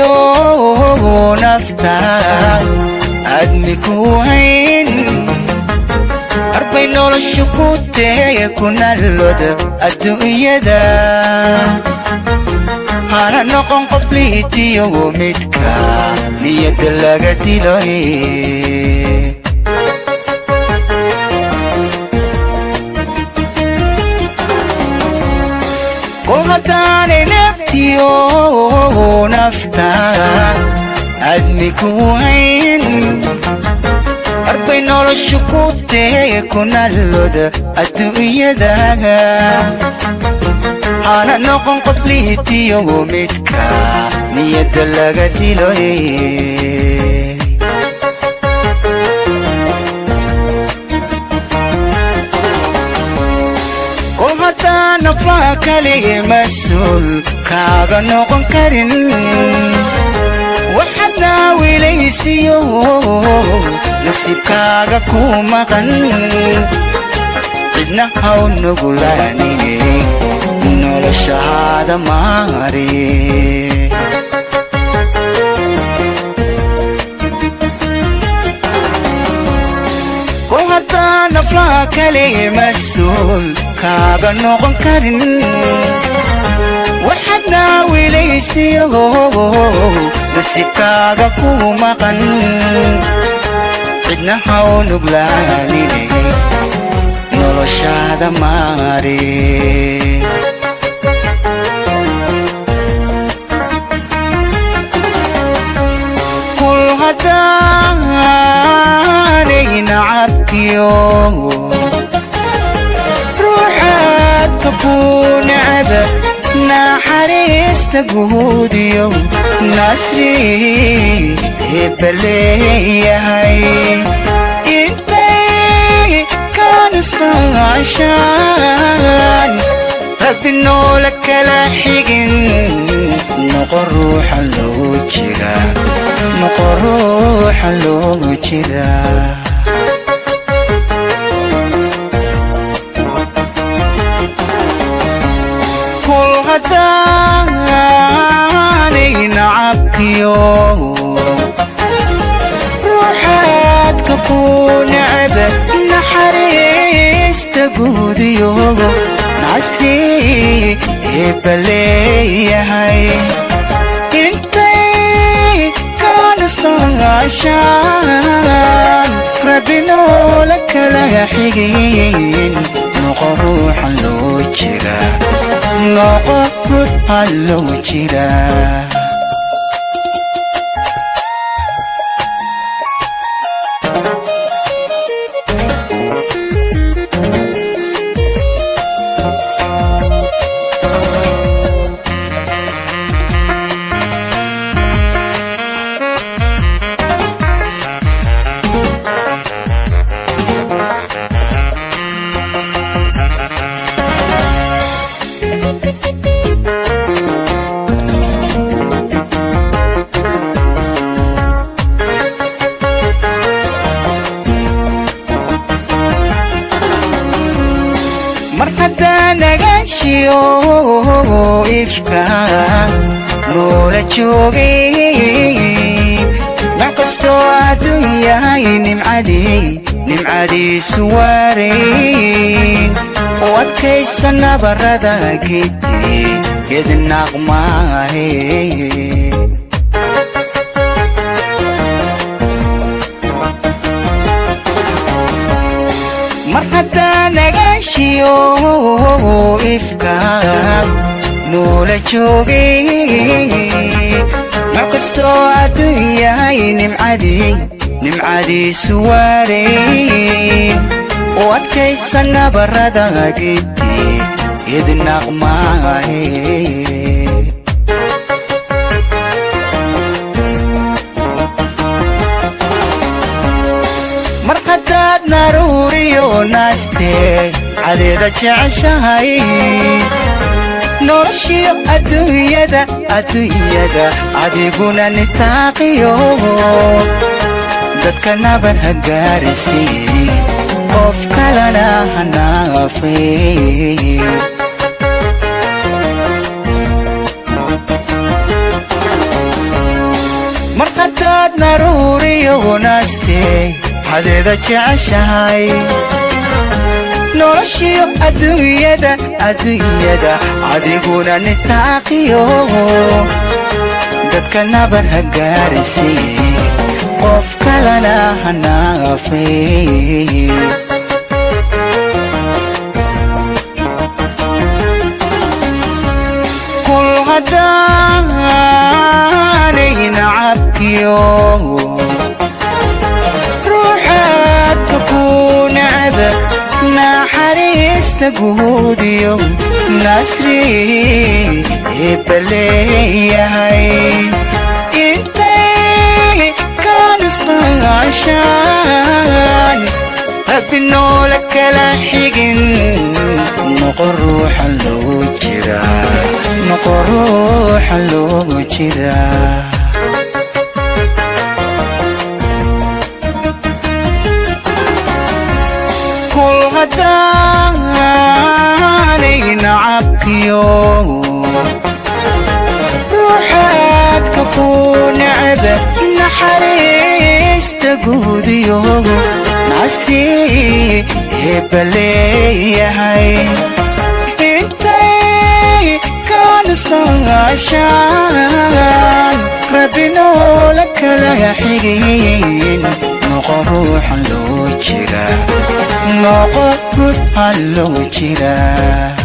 naftiyo nafta admi ku hayn arbay noloshu ku teeye kuna loda adduunyada hana noqon qof liitiyo midka niyada laga diloy qolhadaane naftiyo nafta admi ku hayn arbay noloshu ku teeye kuna loda adduunyada hana noqon qof liitiyo midka niyada laga diloy kol haddaan naflaha kaliya mas-uul kaaga noqon karin waxaad naawilaysiyo nasiibkaaga ku maqan cidna haw nugulaanine noloshaada maari kol haddaan naflaha kaliya mas-uul kaaga noqon karin waxaad naawilaysiyo nasiibkaaga ku maqan cidna haw nuglaanine noloshaada maari kul haddaanay nacabkiyo ruuxaadka ku necba naxariista guudiyo nasri hebaleeyahay intay kanisqaashaan rabbi noola kala xigin noqon ruuxa loogu jira noqon ruuxa loogu jira kul haddaanay nacabkiyo ruuxaadka ku necba naxariista guudiyo nasri hebaleeyahay intay kanisqaashaan rabbi noola kala xigin noqon ruuxa loo jira noqon ruuxa loo jira nagaashiyo ifka noola joogay wax kastoo adduunyahay nimcadiisu waarayn u adkaysa nabarada geed naqmaahe mar haddaa nagaashiyo ifka noola joogay wax kastoo adduunyahay nimcadiisu waarayn u adkaysa nabarada geed naqmaahe mar haddaad naruuriyo naaste cadeeda jeceshahay noloshiyo adduunyada adiguna nitaaqiyo dadka nabar ha gaarisiin qof kalena ha naafay وناستي حديدة جعشهاي نورشيو أدوية عديقونا نتاقيو dadka nabar hagaarisi qof kalena hanaafay kul hadaanay nacabkiyo ruuxaadka ku nacba naxariista guudiyo nasri baleeyahay intay kaan isqaashaan rabbi noola kala xigin noqon ruuxa loogu jiraa kul hadaanay nacabkiyo ruuxaadka ku nacba naxariista guudiyo nasri baleeyahay intay kaan isqaashaan rabbi noola kala xigin noqon ruuxa loo jiraa